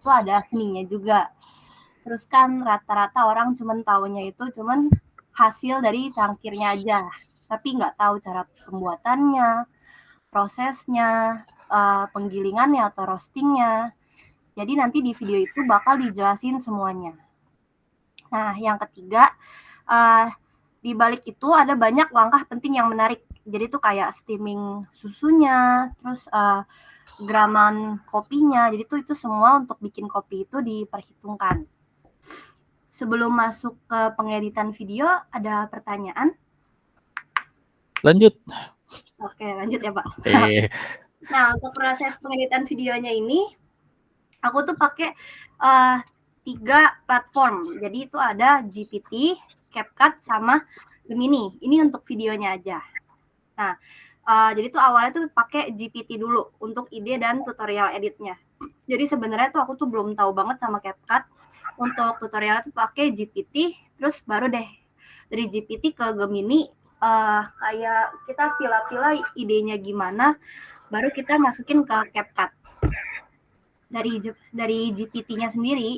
itu ada seninya juga. Terus kan rata-rata orang cuman taunya itu cuman hasil dari cangkirnya aja, tapi nggak tahu cara pembuatannya, prosesnya, penggilingannya atau roastingnya. Jadi nanti di video itu bakal dijelasin semuanya. Nah, yang ketiga, di balik itu ada banyak langkah penting yang menarik. Jadi tuh kayak steaming susunya, terus graman kopinya. Jadi tuh itu semua untuk bikin kopi itu diperhitungkan. Sebelum masuk ke pengeditan video, ada pertanyaan? Lanjut. Oke, lanjut ya, Pak. Nah, untuk proses pengeditan videonya ini, aku tuh pakai 3 platform. Jadi itu ada GPT, CapCut, sama Gemini. Ini untuk videonya aja. Nah, jadi tuh awalnya tuh pakai GPT dulu untuk ide dan tutorial editnya. Jadi sebenarnya tuh aku tuh belum tahu banget sama CapCut. Untuk tutorialnya tuh pakai GPT, terus baru deh dari GPT ke Gemini, kayak kita pilih-pilih idenya gimana, baru kita masukin ke CapCut. Dari GPT-nya sendiri,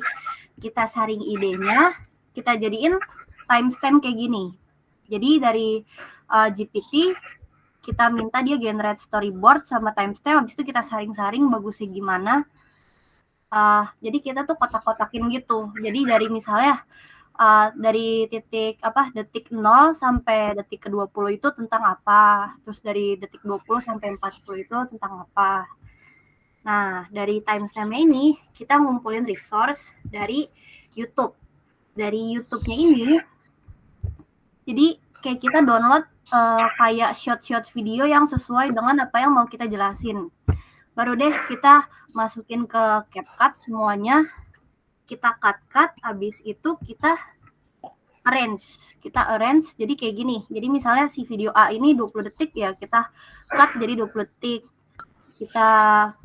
kita saring idenya, kita jadiin timestamp kayak gini. Jadi dari GPT, kita minta dia generate storyboard sama timestamp, habis itu kita saring-saring bagusnya gimana. Jadi kita tuh kotak-kotakin gitu. Jadi dari misalnya dari detik 0 sampai detik ke-20 itu tentang apa, terus dari detik 20 sampai 40 itu tentang apa. Nah, dari timestamp ini kita ngumpulin resource dari YouTube. Dari YouTube-nya ini, jadi kayak kita download kayak short video yang sesuai dengan apa yang mau kita jelasin. Baru deh kita masukin ke CapCut semuanya, kita cut, habis itu kita arrange. Jadi kayak gini. Jadi misalnya si video A ini 20 detik ya, kita cut jadi 20 detik. Kita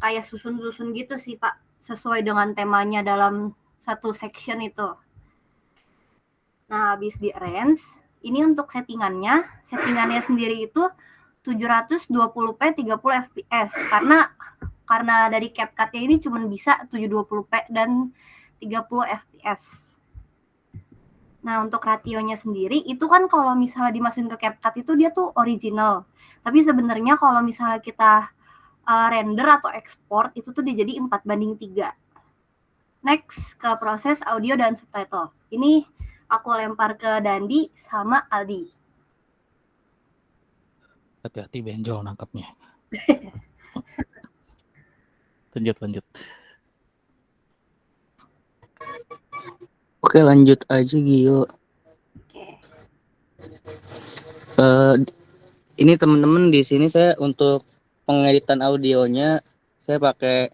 kayak susun-susun gitu sih, Pak, sesuai dengan temanya dalam satu section itu. Nah, habis di arrange, ini untuk settingannya sendiri itu 720p 30 fps karena dari CapCut-nya ini cuma bisa 720p dan 30 fps. Nah, untuk rasionya sendiri itu kan kalau misalnya dimasukin ke CapCut itu dia tuh original. Tapi sebenarnya kalau misalnya kita render atau ekspor itu tuh dia jadi 4:3. Next ke proses audio dan subtitle. Ini aku lempar ke Dandi sama Aldi. Hati-hati benjol nangkapnya. Lanjut. Oke, lanjut aja Gio. Oke. Ini teman-teman di sini saya untuk pengeditan audionya saya pakai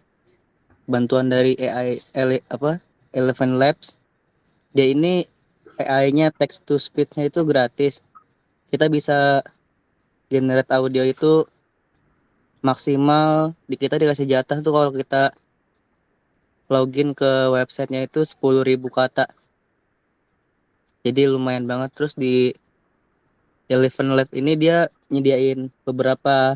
bantuan dari AI Eleven Labs. Dia ini AI-nya text to speech-nya itu gratis. Kita bisa generate audio itu maksimal kita dikasih jatah tuh kalau kita login ke websitenya itu 10.000 kata. Jadi lumayan banget. Terus di Eleven Lab ini dia nyediain beberapa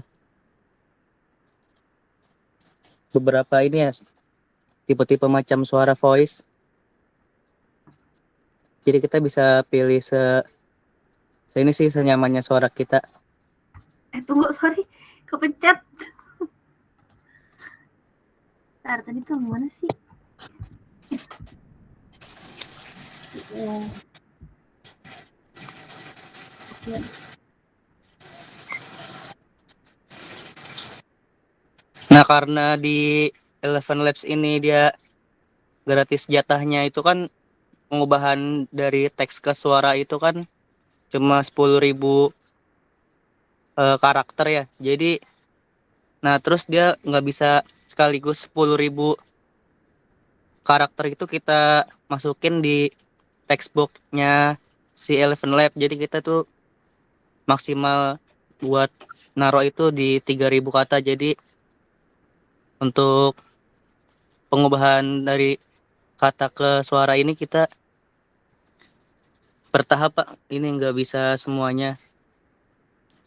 ini ya, tipe-tipe macam suara voice. Jadi kita bisa pilih ini sih senyamannya suara kita. Tunggu, sorry, kepencet. Ntar, tadi tuh mana sih? Nah, karena di Eleven Labs ini dia gratis jatahnya itu kan pengubahan dari teks ke suara itu kan cuma 10.000 karakter ya. Jadi nah terus dia nggak bisa sekaligus 10.000 karakter itu kita masukin di textbox-nya si Eleven Lab. Jadi kita tuh maksimal buat naruh itu di 3.000 kata. Jadi untuk pengubahan dari kata ke suara ini kita bertahap, Pak. Ini nggak bisa semuanya.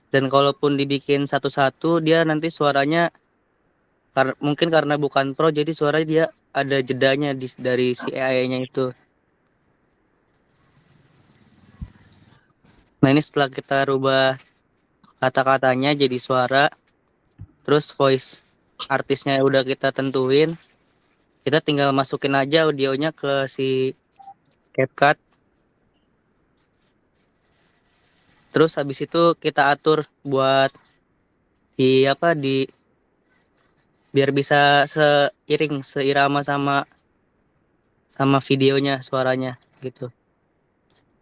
Dan kalaupun dibikin satu-satu, dia nanti suaranya mungkin karena bukan pro jadi suara dia ada jedanya dari si AI-nya itu. Nah ini setelah kita rubah kata-katanya jadi suara, terus voice artisnya udah kita tentuin, kita tinggal masukin aja audionya ke si CapCut. Terus habis itu kita atur buat di biar bisa seirama sama videonya suaranya gitu.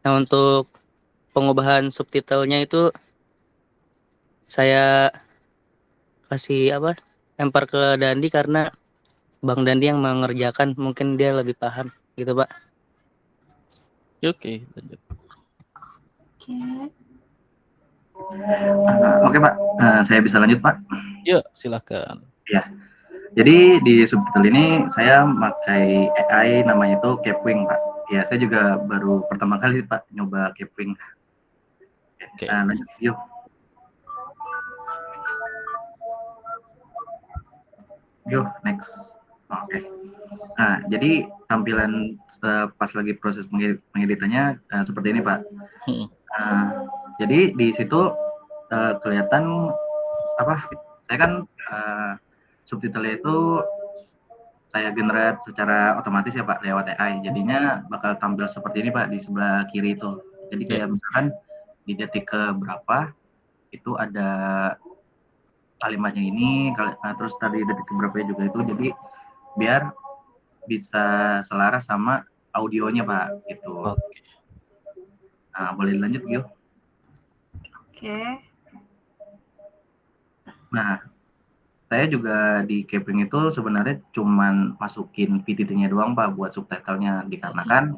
Nah untuk pengubahan subtitlenya itu saya kasih lempar ke Dandi karena Bang Dandi yang mengerjakan, mungkin dia lebih paham gitu Pak. Oke, lanjut. Oke. Oke Pak, saya bisa lanjut Pak. Yuk, silakan. Ya, jadi di subtitle ini saya pakai AI namanya itu Capwing Pak. Ya, saya juga baru pertama kali Pak nyoba Capwing. Oke. Lanjut yuk. Yuk, next. Oke. Nah, jadi tampilan pas lagi proses pengeditannya seperti ini Pak. Jadi di situ kelihatan saya kan subtitle itu saya generate secara otomatis ya Pak lewat AI. Jadinya bakal tampil seperti ini Pak di sebelah kiri itu. Jadi kayak misalkan di detik ke berapa itu ada kalimatnya ini, terus tadi detik ke berapa juga itu. Jadi biar bisa selaras sama audionya Pak gitu. Oke. Nah, boleh lanjut Gio. Oke. Nah, saya juga di Capwing itu sebenarnya cuman masukin VTT-nya doang Pak buat subtitlenya, dikarenakan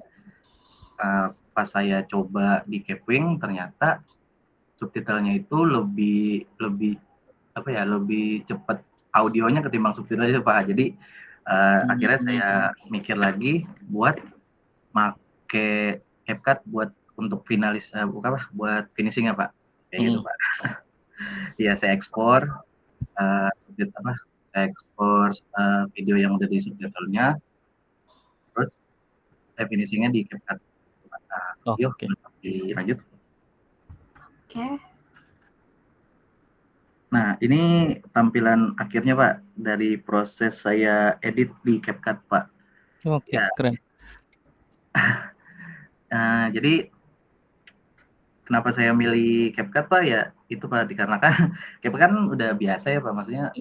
pas saya coba di Capwing ternyata subtitlenya itu lebih cepat audionya ketimbang subtitlenya Pak. Jadi akhirnya saya mikir lagi buat make CapCut untuk buat finishingnya Pak. Kayak gitu Pak. Iya, saya ekspor video yang udah di subtitlenya, terus saya finishingnya di CapCut. Yuk, dilanjut. Oke. Nah, ini tampilan akhirnya Pak dari proses saya edit di CapCut Pak. Oke, keren. Jadi kenapa saya milih CapCut Pak ya itu Pak dikarenakan CapCut kan udah biasa ya Pak, maksudnya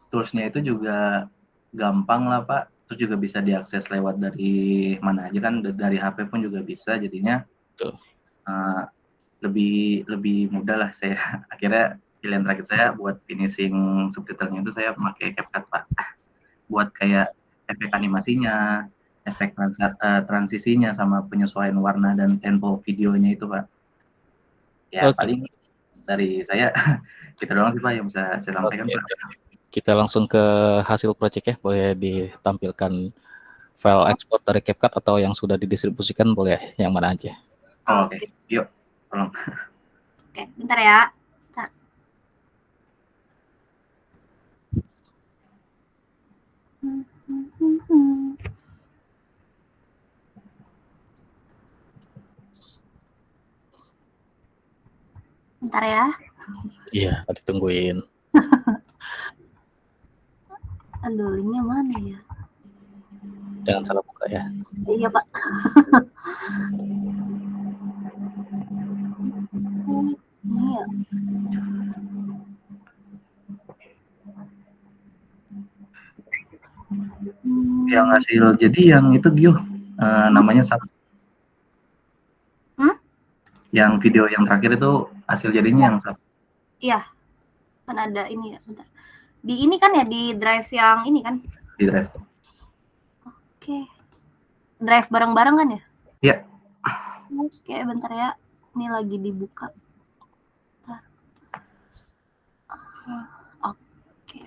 toolsnya itu juga gampang lah Pak, terus juga bisa diakses lewat dari mana aja kan, dari HP pun juga bisa, jadinya lebih mudah lah. Saya akhirnya pilihan terakhir saya buat finishing subtitlenya itu saya pakai CapCut Pak, buat kayak efek animasinya, efek transisinya, sama penyesuaian warna dan tempo videonya itu Pak. Ya paling dari saya gitu doang sih Pak yang bisa saya sampaikan Pak. Kita langsung ke hasil project ya, boleh ditampilkan file ekspor dari CapCut atau yang sudah didistribusikan, boleh yang mana aja. Oke. Yuk, tolong. Oke, bentar ya. Bentar ya. Iya, ditungguin. Aduh, linknya mana ya? Jangan salah buka ya. Iya Pak. Ini ya. Yang hasil jadi yang itu Gio, namanya satu. Yang video yang terakhir itu hasil jadinya yang satu. Iya, kan ada ini ya, bentar. Di ini kan ya, di drive yang ini kan? Di drive. Oke. Drive bareng-bareng kan ya? Iya. Oke, bentar ya. Ini lagi dibuka. Oke.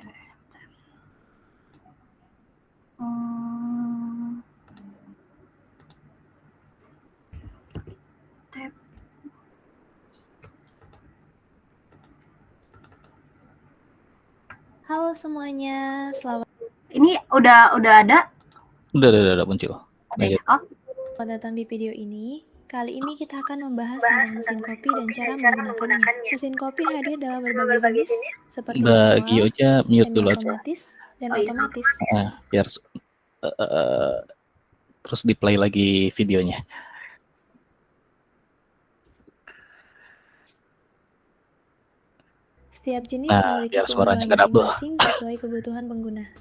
Tab. Halo semuanya, selamat Ini udah ada? Udah muncul. Oke. Selamat datang di video ini. Kali ini kita akan membahas tentang mesin kopi dan cara menggunakannya. Mesin kopi hadir dalam berbagai jenis, seperti Mbak manual, Gio-nya mute dulu aja. semi-otomatis, dan otomatis. Biar terus di play lagi videonya. Setiap jenis memiliki biar suaranya keunggulan nggak double. masing-masing sesuai kebutuhan pengguna.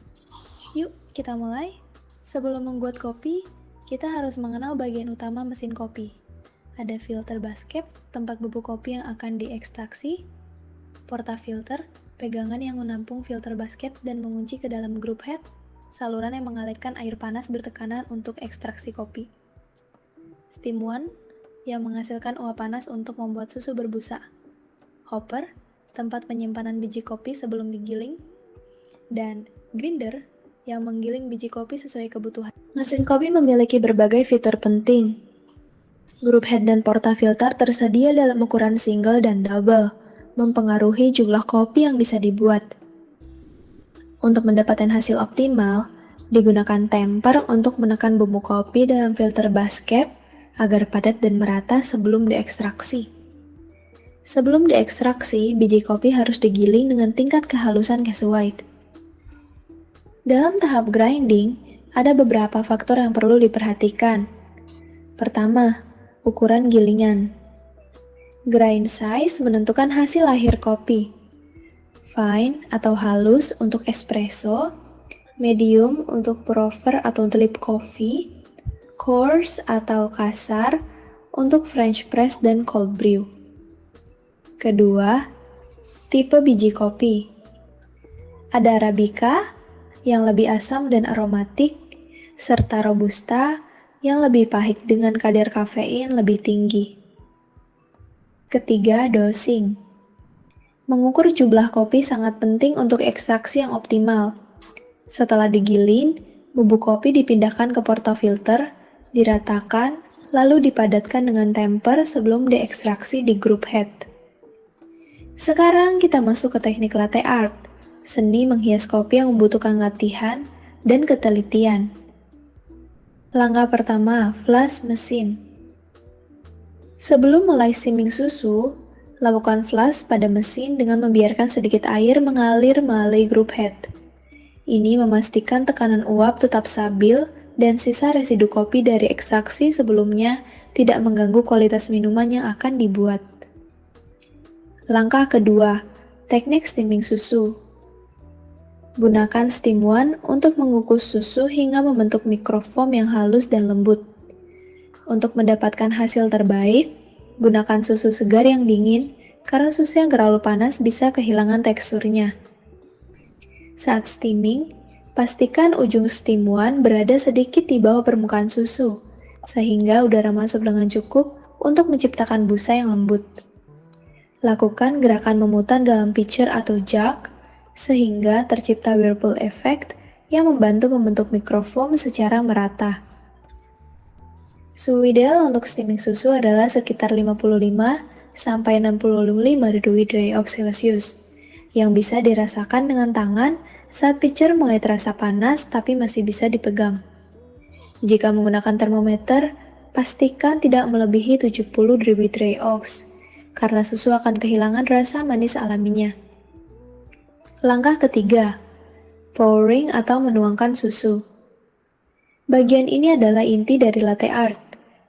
Yuk, kita mulai. Sebelum membuat kopi, kita harus mengenal bagian utama mesin kopi. Ada filter basket, tempat bubuk kopi yang akan diekstraksi, portafilter, pegangan yang menampung filter basket dan mengunci ke dalam group head, saluran yang mengalirkan air panas bertekanan untuk ekstraksi kopi. Steam one, yang menghasilkan uap panas untuk membuat susu berbusa. Hopper, tempat penyimpanan biji kopi sebelum digiling. Dan grinder, yang menggiling biji kopi sesuai kebutuhan. Mesin kopi memiliki berbagai fitur penting. Group head dan portafilter tersedia dalam ukuran single dan double, mempengaruhi jumlah kopi yang bisa dibuat. Untuk mendapatkan hasil optimal, digunakan temper untuk menekan bubuk kopi dalam filter basket agar padat dan merata sebelum diekstraksi. Sebelum diekstraksi, biji kopi harus digiling dengan tingkat kehalusan case white. Dalam tahap grinding, ada beberapa faktor yang perlu diperhatikan. Pertama, ukuran gilingan. Grind size menentukan hasil akhir kopi. Fine atau halus untuk espresso, medium untuk pour-over atau drip coffee, coarse atau kasar untuk French press dan cold brew. Kedua, tipe biji kopi. Ada Arabica yang lebih asam dan aromatik, serta Robusta yang lebih pahit dengan kadar kafein lebih tinggi. Ketiga, dosing. Mengukur jumlah kopi sangat penting untuk ekstraksi yang optimal. Setelah digiling, bubuk kopi dipindahkan ke portafilter, diratakan, lalu dipadatkan dengan temper sebelum diekstraksi di group head. Sekarang kita masuk ke teknik latte art, seni menghias kopi yang membutuhkan latihan dan ketelitian. Langkah pertama, flash mesin. Sebelum mulai steaming susu, lakukan flash pada mesin dengan membiarkan sedikit air mengalir melalui group head. Ini memastikan tekanan uap tetap stabil dan sisa residu kopi dari ekstraksi sebelumnya tidak mengganggu kualitas minuman yang akan dibuat. Langkah kedua, teknik steaming susu. Gunakan steam one untuk mengukus susu hingga membentuk mikrofoam yang halus dan lembut. Untuk mendapatkan hasil terbaik, gunakan susu segar yang dingin karena susu yang terlalu panas bisa kehilangan teksturnya. Saat steaming, pastikan ujung steam one berada sedikit di bawah permukaan susu, sehingga udara masuk dengan cukup untuk menciptakan busa yang lembut. Lakukan gerakan memutar dalam pitcher atau jug, sehingga tercipta whirlpool effect yang membantu membentuk mikrofoam secara merata. Suhu ideal untuk steaming susu adalah sekitar 55–65 °C yang bisa dirasakan dengan tangan saat pitcher mulai terasa panas tapi masih bisa dipegang. Jika menggunakan termometer, pastikan tidak melebihi 70 °C karena susu akan kehilangan rasa manis alaminya. Langkah ketiga, pouring atau menuangkan susu. Bagian ini adalah inti dari latte art,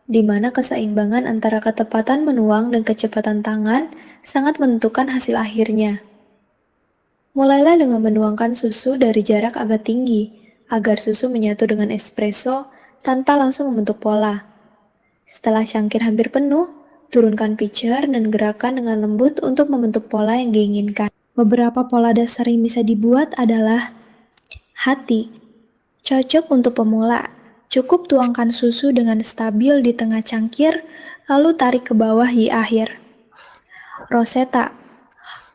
di mana keseimbangan antara ketepatan menuang dan kecepatan tangan sangat menentukan hasil akhirnya. Mulailah dengan menuangkan susu dari jarak agak tinggi, agar susu menyatu dengan espresso tanpa langsung membentuk pola. Setelah cangkir hampir penuh, turunkan pitcher dan gerakan dengan lembut untuk membentuk pola yang diinginkan. Beberapa pola dasar yang bisa dibuat adalah hati. Cocok untuk pemula. Cukup tuangkan susu dengan stabil di tengah cangkir, lalu tarik ke bawah di akhir. Rosetta.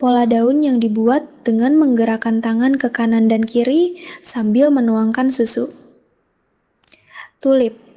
Pola daun yang dibuat dengan menggerakkan tangan ke kanan dan kiri sambil menuangkan susu. Tulip.